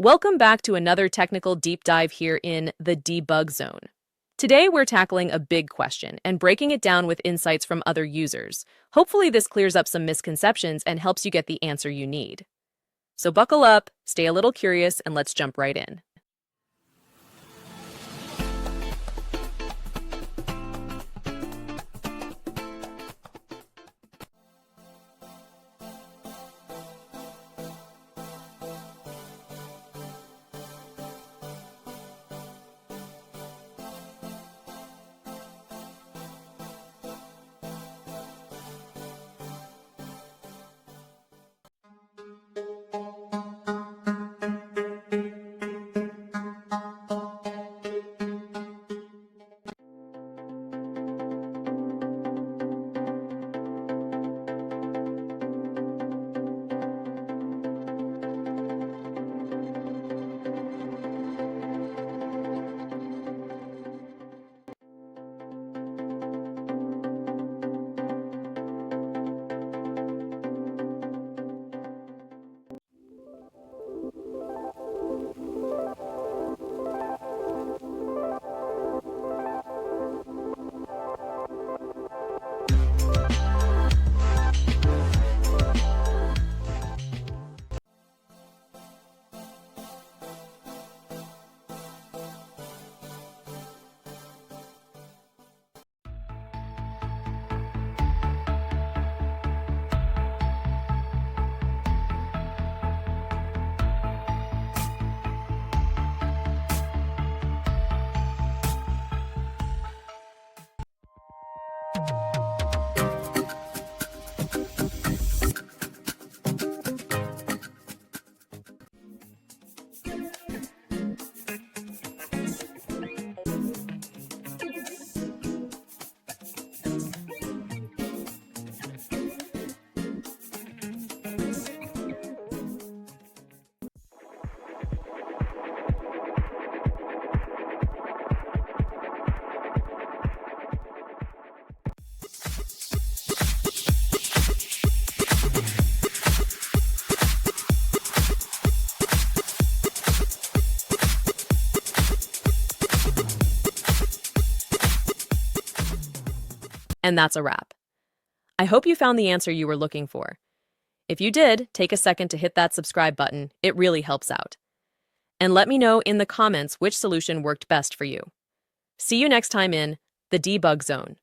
Welcome back to another technical deep dive here in the debug zone. Today, we're tackling a big question and breaking it down with insights from other users. Hopefully, this clears up some misconceptions and helps you get the answer you need. So buckle up, stay a little curious, and let's jump right in. And that's a wrap. I hope you found the answer you were looking for. If you did, take a second to hit that subscribe button. It really helps out. And let me know in the comments which solution worked best for you. See you next time in the debug zone.